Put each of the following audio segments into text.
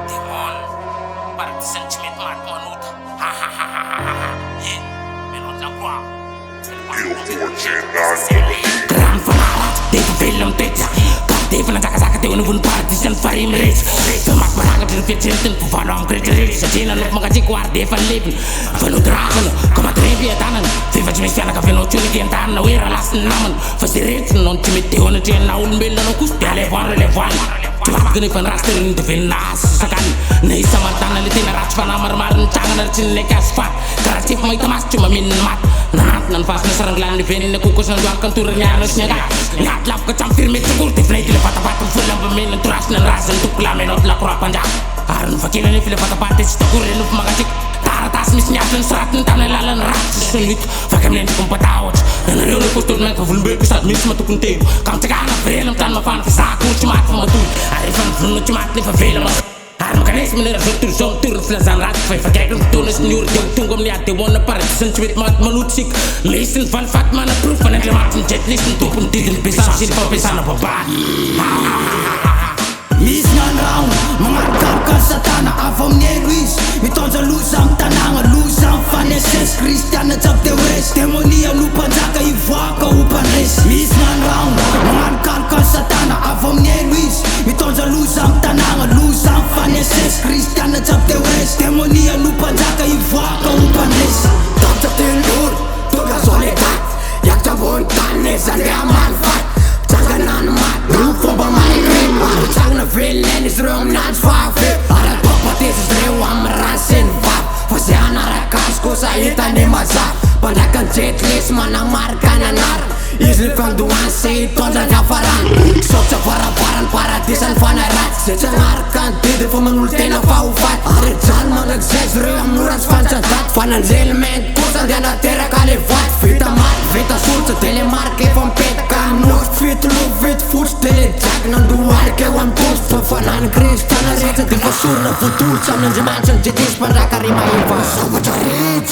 demon para de sentimento mata manuta. Ha ha ha ha ha ha. Yeah, menor da qual. Gram fanalat, dito film teja. Dito na saka teu no bun partisan farim race. Semak barang din fitin ku falom kriteria. Sajina lup magaji kwar de fan leven. Vanu dragon, koma trebia tanan. Viva de mexer na cafeno chuli que entrar na wira las naman. Fasirit non timite ona tien na un bel no kus de levan relevan. Tuap gani fan raster in de venas sakan. Nei samantana litina rat fan amar maran changan arcin lekas fat. Karasif mai tamas cuma min mat. Nan fas na sarang lan liveni na kukos na duakan turnya na snyaga. Ngat lap ka cham firme tukur te fnai tile pata fulam bemen turas nan rasan tukla menot la kura panja. Aran fakina ni file pata pate stakur nu magacik. Taratas mis nyaten serat nan lalan rat sunit. Fakam len kum patawat. Na reu ko tot met vul be kusat mis matukun te. Kam tagana frelam tan ma fan fisaku chumat matul. Ari fan funu chumat ni fa velam. Arma kanes menera tur som tur flazan rat fa fakek tunis nyur jeng tungom ni ate wona par senchwit mat manutsik listen van fat mana proof van het mat jet listen tu pun tidin bisa sin pa pisana pa ba Mis nan raun mengangkat ke satana avom ne Luis mitonza lusam tananga lusam faneses Christian cap teores demonia lupa jaga ivaka upanes Mis nan raun mengangkat ke satana avom ne Luis mitonza lusam tananga lusam faneses Christian cap teores demonia lupa jaga ivaka upanes Top telur toga soledad yak jabon tanes anda manfaat jangan mat rufo ba mai Chang villain is wrong not far fit Ara topatis is real amrasin vap Fasiana rakas ko sa ita ni mazap Panakan jetlist manang marka nanar Isli fang duan say tonja jafaran Sok sa para-paran paradisan fanarat Secangarkan tidi fumangulte na faufat Are jan managses real muras fanchatat Fanan zelment kusan diana terra kalifat Vita mat, vita sul sa telemarke von petkam Nust fit luf fit futs telejag Nan duar ke wan post Fanan kristana rece de fasur na futur Sam nan jemansan jedis pada karima iva Sobat jarit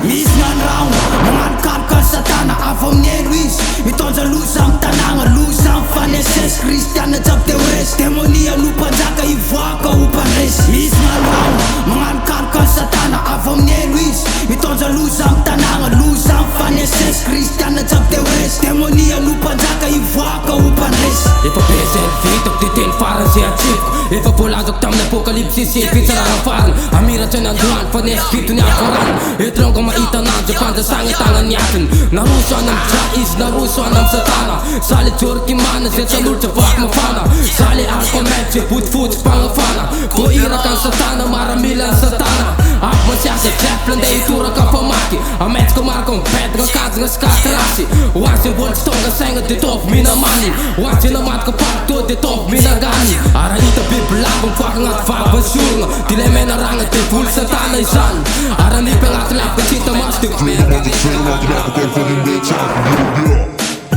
Mis nan raun mengangkat ke satana avom ne Luis mitonza lusam tananga lusam faneses Christian cap teores demonia lupa jaga ivaka upanes Mis nan raun mengangkat ke satana avom ne Luis mitonza lusam tananga lusam faneses Christian cap teores demonia lupa jaga ivaka upanes Ifa pesen fitok titin faran si achik Ifa polazok tam na apokalipsis si pizarang faran Amira chan ang duan fanes fito ni akoran Itrong kong maita na Japan sa sangit tangan yakin Narusuan ng Jais, narusuan ng satana Sali churki mana siya sa lulcha fuck mafana Sali alcomet siya put foods pangafana Kuira kang satana maramilang satana Akman siya sa Chaplin da itura ka pamaki Amets ko markong pet nga kads nga skatrasi Once yung words tonga senga ditof minamani Once yung namat ka parto ditof minagani Ara ita biblabang fuck nga fabasur nga Dile men arangat di full satana isan Ara ni pengatlap ka chita mastik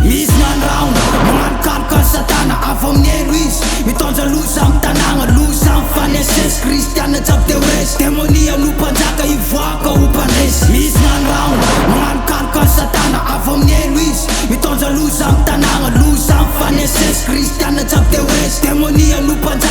Mis nan raun mengangkat ke satana avom ne Luis mitonza lusam tananga lusam faneses Christian cap teores demonia lupa jaga ivaka upanes Mis nan raun mengangkat ke satana avom ne Luis mitonza lusam tananga lusam faneses Christian cap teores demonia lupa jaga